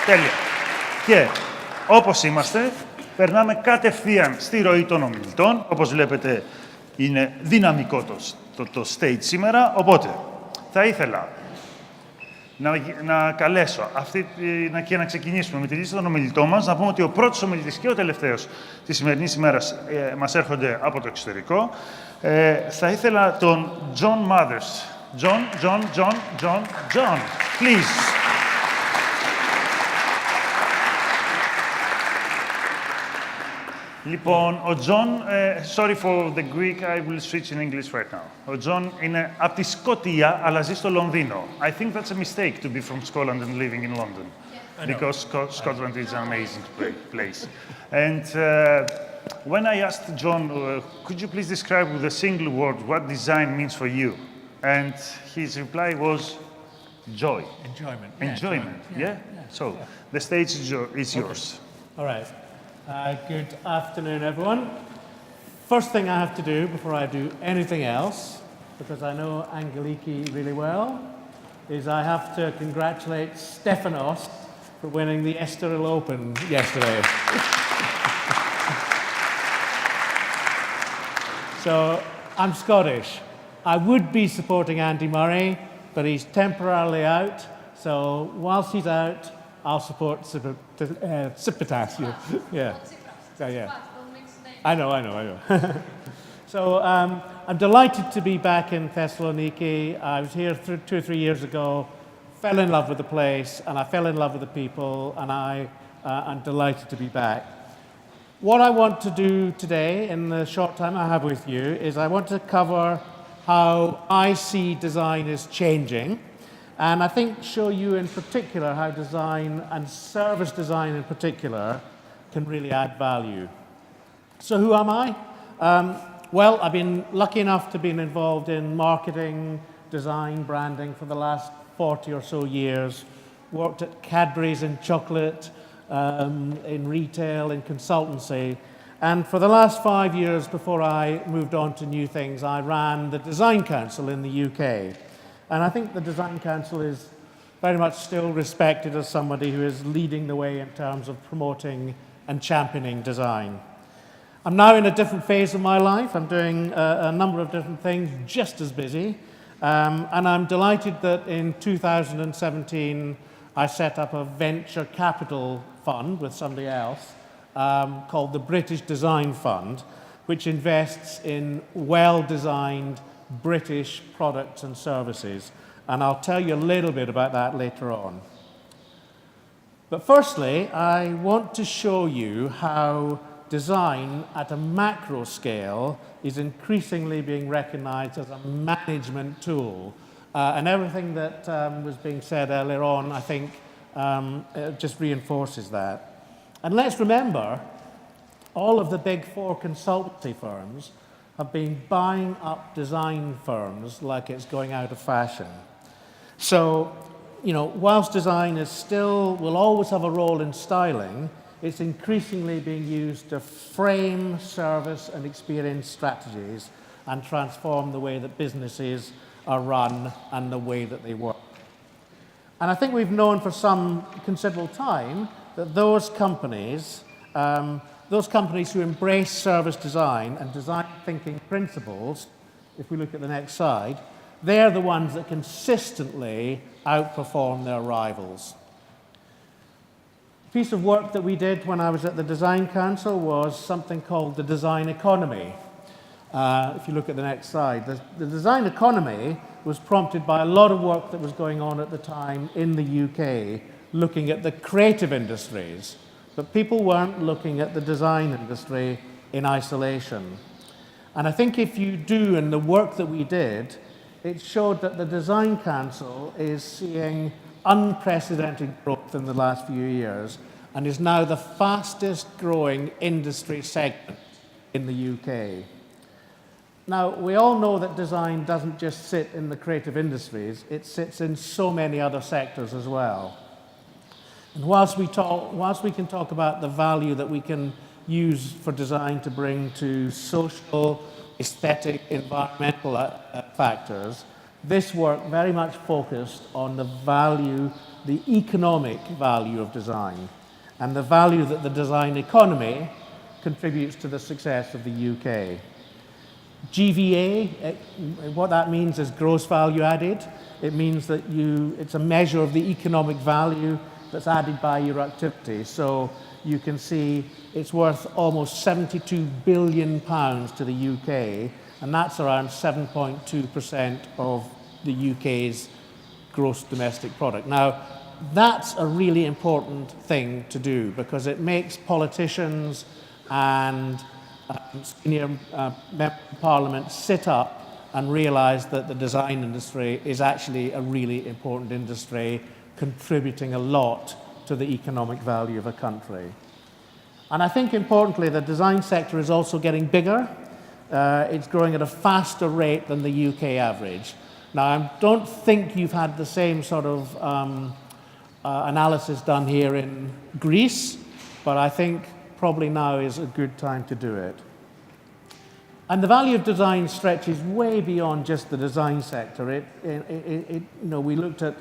Τέλεια. Και όπως είμαστε, περνάμε κατευθείαν στη ροή των ομιλητών. Όπως βλέπετε, είναι δυναμικό το stage σήμερα. Οπότε, θα ήθελα να καλέσω και να ξεκινήσουμε με τη λίστα των ομιλητών μας. Να πούμε ότι ο πρώτος ομιλητής και ο τελευταίος της σημερινής ημέρας μας έρχονται από το εξωτερικό. Θα ήθελα τον John Mothers. John, please. Λοιπόν, ο John, sorry for the Greek, I will switch in English right now. Ο John είναι από τη Σκωτία, αλλά ζει στο Λονδίνο. I think that's a mistake to be from Scotland and living in London, because Scotland is an amazing place. And when I asked John, could you please describe with a single word what design means for you? And his reply was joy. Enjoyment. Enjoyment, yeah? So, the stage is yours. All right. Good afternoon, everyone. First thing I have to do before I do anything else, because I know Angeliki really well, is I have to congratulate Stefanos for winning the Estoril Open yesterday. So, I'm Scottish. I would be supporting Andy Murray, but he's temporarily out. So, whilst he's out, I'll support Tsitsipas. Yeah. I know. So I'm delighted to be back in Thessaloniki. I was here 2 or 3 years ago, fell in love with the place, and I fell in love with the people, and I'm delighted to be back. What I want to do today, in the short time I have with you, is I want to cover how I see design is changing. And I think show you in particular how design and service design in particular can really add value. So who am I? Well, I've been lucky enough to be involved in marketing, design, branding for the last 40 or so years. Worked at Cadbury's in chocolate, in retail, in consultancy. And for the last 5 years before I moved on to new things, I ran the Design Council in the UK. And I think the Design Council is very much still respected as somebody who is leading the way in terms of promoting and championing design. I'm now in a different phase of my life. I'm doing a number of different things, just as busy. And I'm delighted that in 2017, I set up a venture capital fund with somebody else called the British Design Fund, which invests in well-designed British products and services. And I'll tell you a little bit about that later on. But firstly, I want to show you how design at a macro scale is increasingly being recognized as a management tool. And everything that was being said earlier on, I think, just reinforces that. And let's remember, all of the big 4 consultancy firms have been buying up design firms like it's going out of fashion. So, whilst design will always have a role in styling, it's increasingly being used to frame service and experience strategies and transform the way that businesses are run and the way that they work. And I think we've known for some considerable time that those companies who embrace service design and design thinking principles, if we look at the next slide, they're the ones that consistently outperform their rivals. A piece of work that we did when I was at the Design Council was something called the design economy. If you look at the next slide, the design economy was prompted by a lot of work that was going on at the time in the UK, looking at the creative industries. But people weren't looking at the design industry in isolation. And I think if you do, in the work that we did, it showed that the Design Council is seeing unprecedented growth in the last few years and is now the fastest growing industry segment in the UK. Now, we all know that design doesn't just sit in the creative industries, it sits in so many other sectors as well. And whilst we can talk about the value that we can use for design to bring to social, aesthetic, environmental factors, this work very much focused on the value the economic value of design and the value that the design economy contributes to the success of the UK. GVA, what that means is gross value added. It means that it's a measure of the economic value that's added by your activity. So you can see it's worth almost 72 billion pounds to the UK, and that's around 7.2% of the UK's gross domestic product. Now, that's a really important thing to do because it makes politicians and senior members of Parliament sit up and realise that the design industry is actually a really important industry, contributing a lot to the economic value of a country. And I think importantly, the design sector is also getting bigger. It's growing at a faster rate than the UK average. Now, I don't think you've had the same sort of analysis done here in Greece, but I think probably now is a good time to do it. And the value of design stretches way beyond just the design sector. We looked at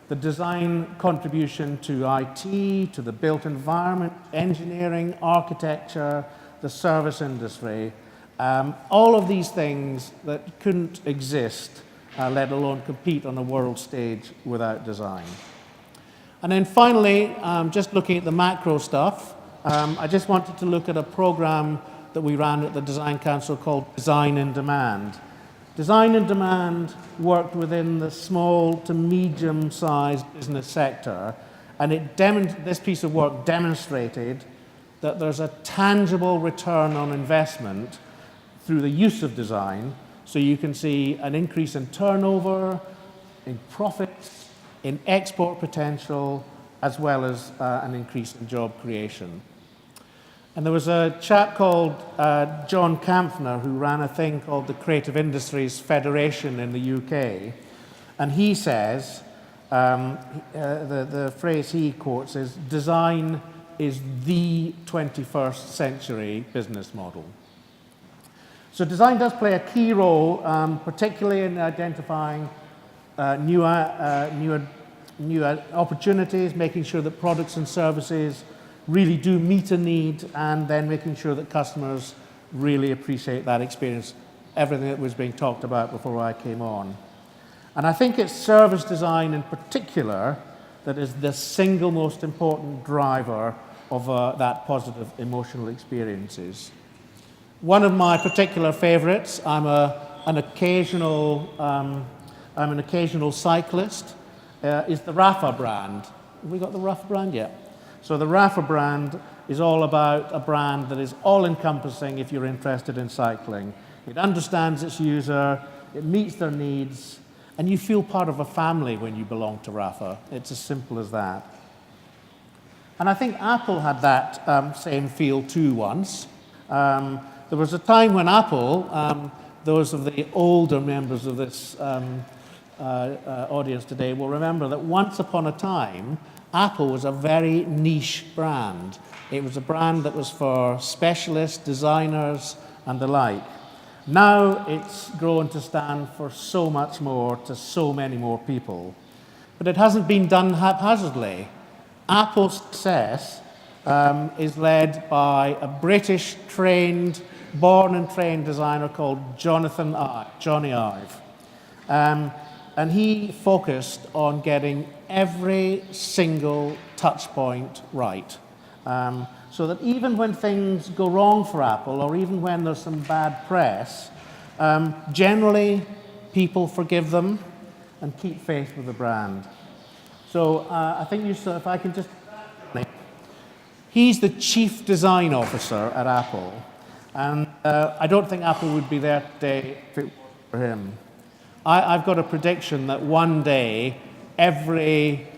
the design contribution to IT, to the built environment, engineering, architecture, the service industry. All of these things that couldn't exist, let alone compete on a world stage without design. And then finally, just looking at the macro stuff, I just wanted to look at a program that we ran at the Design Council called Design in Demand. Design in Demand worked within the small to medium-sized business sector, and this piece of work demonstrated that there's a tangible return on investment through the use of design. So you can see an increase in turnover, in profits, in export potential, as well as an increase in job creation. And there was a chap called John Kampfner who ran a thing called the Creative Industries Federation in the UK. And he says, the phrase he quotes is, design is the 21st century business model. So design does play a key role, particularly in identifying new opportunities, making sure that products and services really do meet a need, and then making sure that customers really appreciate that experience, everything that was being talked about before I came on. And I think it's service design in particular that is the single most important driver of that positive emotional experiences. One of my particular favorites, I'm an occasional cyclist, is the Rafa brand. Have we got the Rafa brand yet? So the Rafa brand is all about a brand that is all-encompassing if you're interested in cycling. It understands its user, it meets their needs, and you feel part of a family when you belong to Rafa. It's as simple as that. And I think Apple had that same feel too once. There was a time when Apple, those of the older members of this audience today will remember that once upon a time, Apple was a very niche brand. It was a brand that was for specialists, designers, and the like. Now it's grown to stand for so much more to so many more people. But it hasn't been done haphazardly. Apple's success is led by a British born and trained designer called Johnny Ive. And he focused on getting every single touch point right. So that even when things go wrong for Apple, or even when there's some bad press, generally people forgive them and keep faith with the brand. So I think if I can just... He's the Chief Design Officer at Apple. And I don't think Apple would be there today if it weren't for him. I've got a prediction that one day every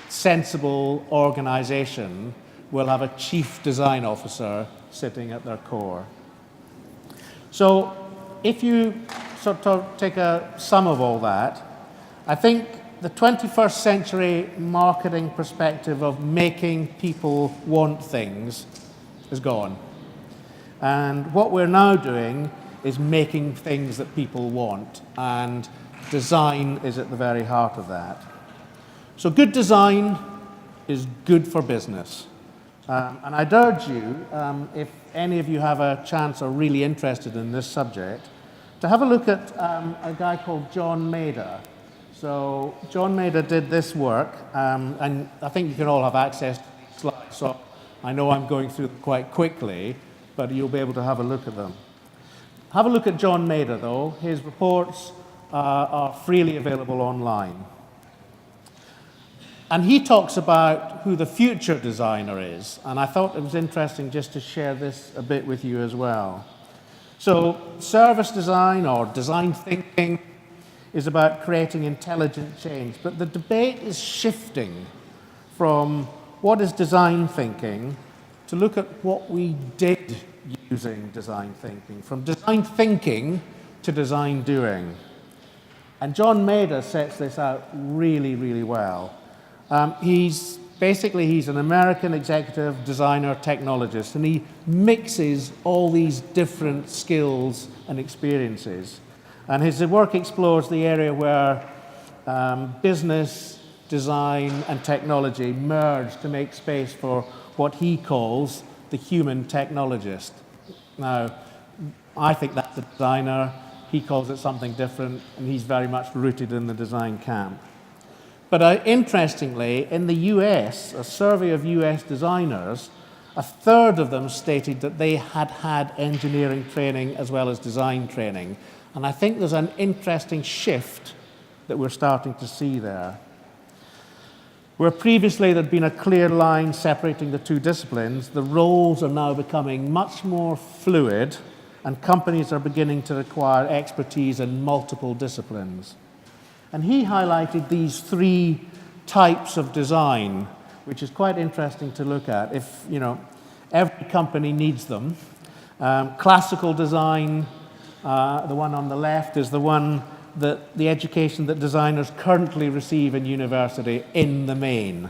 sensible organization will have a chief design officer sitting at their core. So if you sort of take a sum of all that, I think the 21st century marketing perspective of making people want things is gone. And what we're now doing is making things that people want, and design is at the very heart of that. So good design is good for business. And I'd urge you, if any of you have a chance or really interested in this subject, to have a look at a guy called John Mader. So John Mader did this work, and I think you can all have access to these slides, so I know I'm going through them quite quickly, but you'll be able to have a look at them. Have a look at John Mader, though. His reports are freely available online. And he talks about who the future designer is, and I thought it was interesting just to share this a bit with you as well. So service design or design thinking is about creating intelligent change, but the debate is shifting from what is design thinking to look at what we did using design thinking, from design thinking to design doing. And John Mader sets this out really, really well. He's an American executive designer technologist, and he mixes all these different skills and experiences. And his work explores the area where business, design, and technology merge to make space for what he calls the human technologist. Now, I think that's a designer. He calls it something different, and he's very much rooted in the design camp. But interestingly, in the US, a survey of US designers, a third of them stated that they had had engineering training as well as design training. And I think there's an interesting shift that we're starting to see there. Where previously there'd been a clear line separating the two disciplines, the roles are now becoming much more fluid, and companies are beginning to require expertise in multiple disciplines. And he highlighted these three types of design, which is quite interesting to look at. If, every company needs them. Classical design, the one on the left, is the one that the education that designers currently receive in university in the main.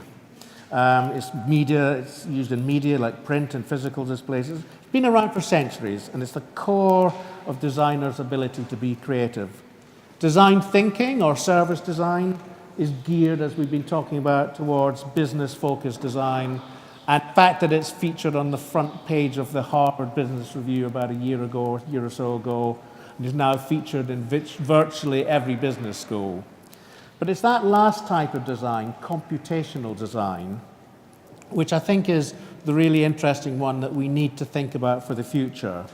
It's used in media like print and physical displays. It's been around for centuries, and it's the core of designers' ability to be creative. Design thinking, or service design, is geared, as we've been talking about, towards business-focused design. And the fact that it's featured on the front page of the Harvard Business Review about a year or so ago, and is now featured in virtually every business school. But it's that last type of design, computational design, which I think is the really interesting one that we need to think about for the future.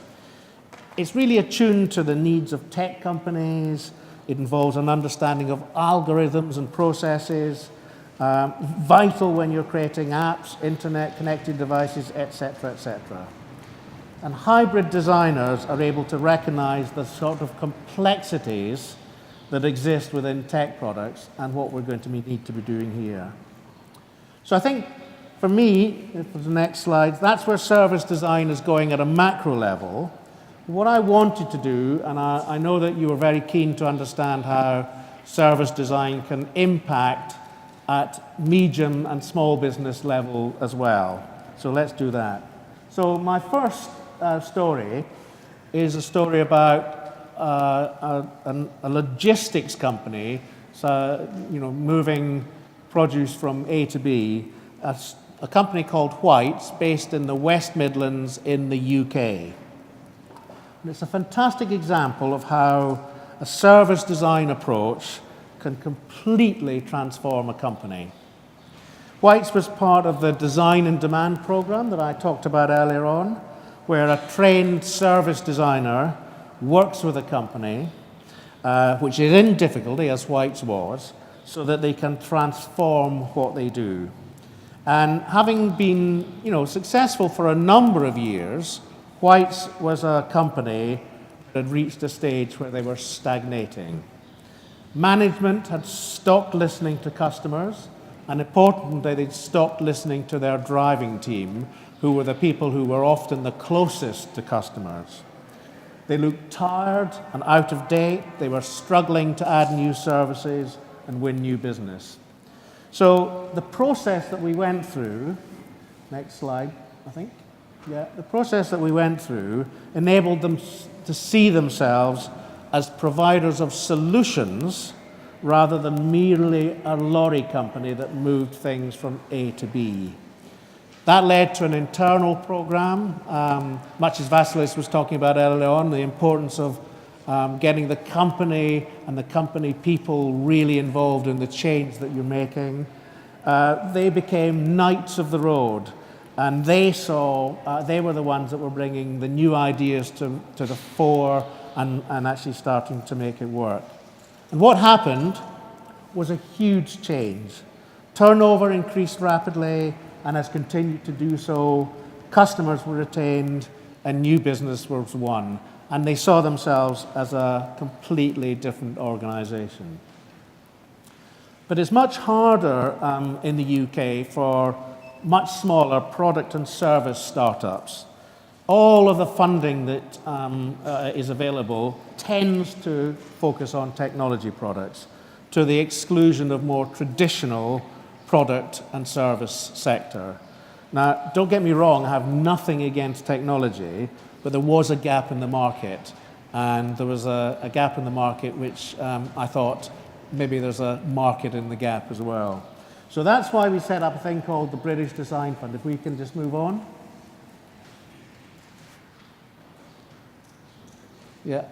It's really attuned to the needs of tech companies. It involves an understanding of algorithms and processes, vital when you're creating apps, internet-connected devices, etc., etc. And hybrid designers are able to recognize the sort of complexities that exist within tech products and what we're going to need to be doing here. So I think, for me, for the next slide, that's where service design is going at a macro level. What I wanted to do, and I know that you were very keen to understand how service design can impact at medium and small business level as well. So let's do that. So my first story is a story about a logistics company, so, moving produce from A to B, a company called White's, based in the West Midlands in the UK. And it's a fantastic example of how a service design approach can completely transform a company. White's was part of the Design and Demand program that I talked about earlier on, where a trained service designer works with a company, which is in difficulty, as White's was, so that they can transform what they do. And having been, successful for a number of years, White's was a company that had reached a stage where they were stagnating. Management had stopped listening to customers, and importantly, they'd stopped listening to their driving team, who were the people who were often the closest to customers. They looked tired and out of date. They were struggling to add new services and win new business. So the process that we went through, next slide, I think. Yeah, the process that we went through enabled them to see themselves as providers of solutions rather than merely a lorry company that moved things from A to B. That led to an internal program, much as Vasilis was talking about earlier on, the importance of getting the company and the company people really involved in the change that you're making. They became knights of the road, and they were the ones that were bringing the new ideas to the fore and actually starting to make it work. And what happened was a huge change. Turnover increased rapidly and has continued to do so. Customers were retained and new business was won. And they saw themselves as a completely different organization. But it's much harder in the UK for much smaller product and service startups. All of the funding that is available tends to focus on technology products to the exclusion of more traditional product and service sector. Now, don't get me wrong, I have nothing against technology, but there was a gap in the market, and there was a gap in the market which I thought maybe there's a market in the gap as well. So that's why we set up a thing called the British Design Fund. If we can just move on. Yeah,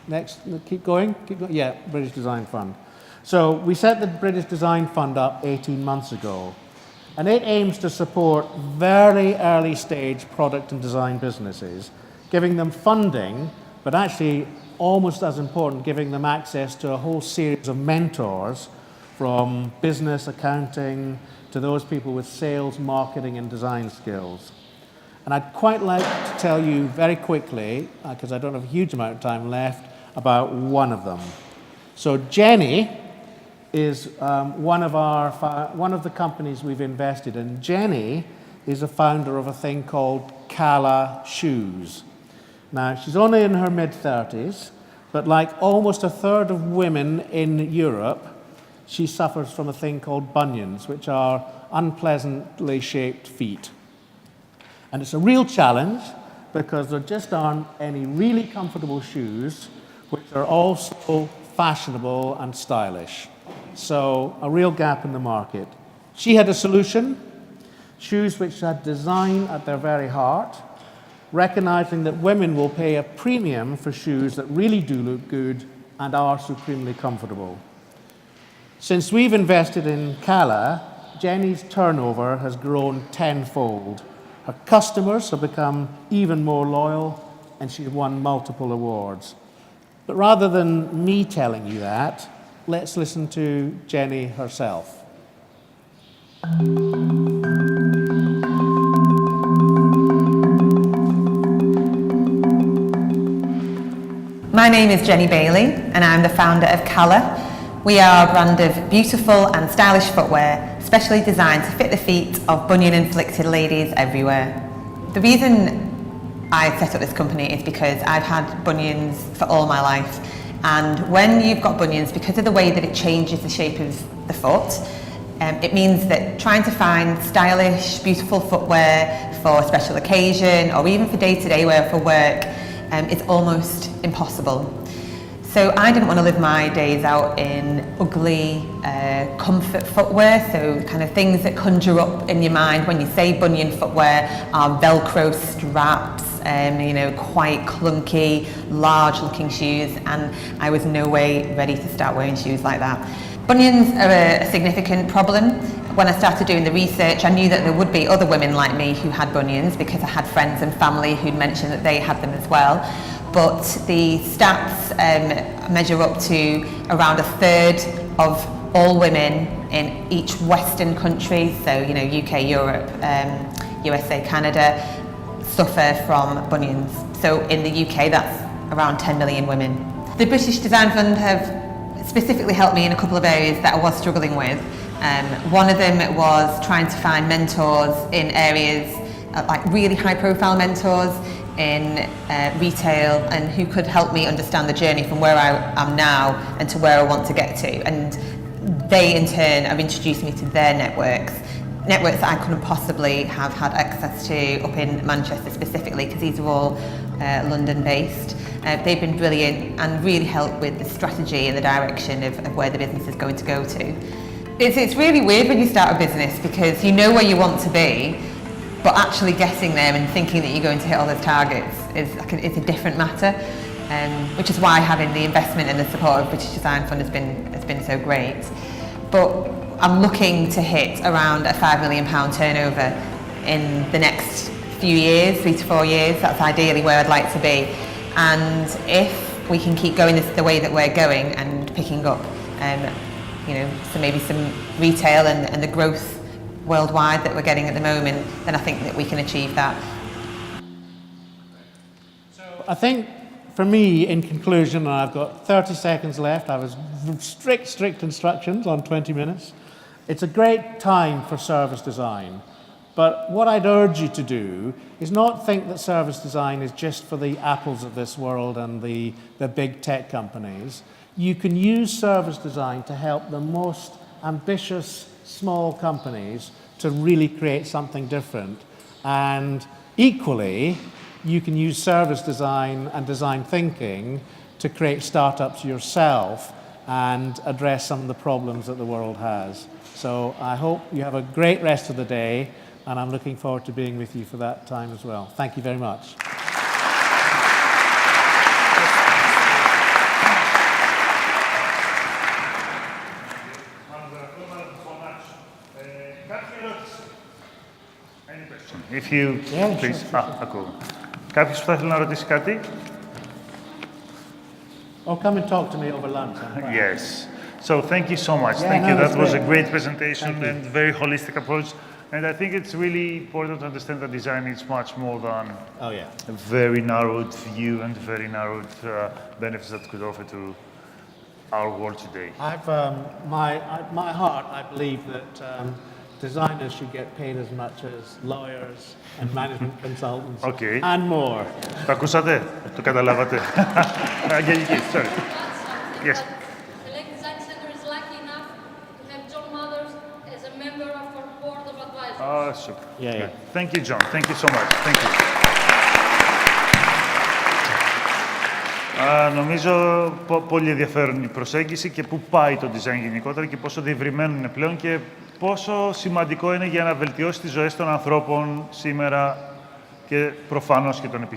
next, keep going. Yeah, British Design Fund. So we set the British Design Fund up 18 months ago, and it aims to support very early stage product and design businesses, giving them funding, but actually almost as important, giving them access to a whole series of mentors from business, accounting, to those people with sales, marketing, and design skills. And I'd quite like to tell you very quickly, because I don't have a huge amount of time left, about one of them. So Jenny is one of the companies we've invested in. Jenny is a founder of a thing called Cala Shoes. Now, she's only in her mid-30s, but like almost a third of women in Europe, she suffers from a thing called bunions, which are unpleasantly shaped feet. And it's a real challenge because there just aren't any really comfortable shoes which are also fashionable and stylish. So a real gap in the market. She had a solution, shoes which had design at their very heart, recognizing that women will pay a premium for shoes that really do look good and are supremely comfortable. Since we've invested in Cala, Jenny's turnover has grown tenfold. Her customers have become even more loyal, and she's won multiple awards. But rather than me telling you that, let's listen to Jenny herself. My name is Jenny Bailey, and I'm the founder of Cala. We are a brand of beautiful and stylish footwear, specially designed to fit the feet of bunion-inflicted ladies everywhere. The reason I set up this company is because I've had bunions for all my life, and when you've got bunions, because of the way that it changes the shape of the foot, it means that trying to find stylish, beautiful footwear for a special occasion or even for day-to-day wear for work is almost impossible. So I didn't want to live my days out in ugly comfort footwear, so kind of things that conjure up in your mind when you say bunion footwear are Velcro straps, quite clunky, large looking shoes, and I was no way ready to start wearing shoes like that. Bunions are a significant problem. When I started doing the research, I knew that there would be other women like me who had bunions because I had friends and family who'd mentioned that they had them as well. But the stats measure up to around a third of all women in each Western country, so UK, Europe, USA, Canada, suffer from bunions. So in the UK, that's around 10 million women. The British Design Fund have specifically helped me in a couple of areas that I was struggling with. One of them was trying to find mentors in areas like really high-profile mentors in retail, and who could help me understand the journey from where I am now and to where I want to get to. And they in turn have introduced me to their networks that I couldn't possibly have had access to up in Manchester specifically, because these are all London based. They've been brilliant and really helped with the strategy and the direction of where the business is going to go to. It's really weird when you start a business because you know where you want to be, but actually getting there and thinking that you're going to hit all those targets is a different matter, which is why having the investment and the support of British Design Fund has been so great. But I'm looking to hit around a £5 million turnover in the next few years, 3 to 4 years. That's ideally where I'd like to be. And if we can keep going the way that we're going and picking up, so maybe some retail and the growth worldwide that we're getting at the moment, then I think that we can achieve that. So I think for me, in conclusion, and I've got 30 seconds left, I was strict instructions on 20 minutes. It's a great time for service design. But what I'd urge you to do is not think that service design is just for the Apples of this world and the big tech companies. You can use service design to help the most ambitious small companies to really create something different. And equally, you can use service design and design thinking to create startups yourself and address some of the problems that the world has. So I hope you have a great rest of the day, and I'm looking forward to being with you for that time as well. Thank you very much. If you, please. Ακούω. Κάποιος που θα ήθελε να ρωτήσει κάτι? Or come and talk to me over lunch. Yes. So thank you so much. Thank you. That was a great presentation and very holistic approach. And I think it's really important to understand that design is much more than a very narrowed view and very narrowed benefits that could offer to our world today. My heart, I believe that designers should get paid as much as lawyers and management consultants and more. Το ακούσατε? Το καταλάβατε? Αγγελική, sorry. Yes. The Lake Design Center is lucky enough to have John Mothers as a member of our board of advisors. Oh, super. Yeah. Thank you, John. Thank you so much. Thank you. Νομίζω πολύ ενδιαφέρον η προσέγγιση και πού πάει το design γενικότερα και πόσο διευρυμένο είναι πλέον και πόσο σημαντικό είναι για να βελτιώσει τις ζωές των ανθρώπων σήμερα και προφανώς και των επιχειρήσεων.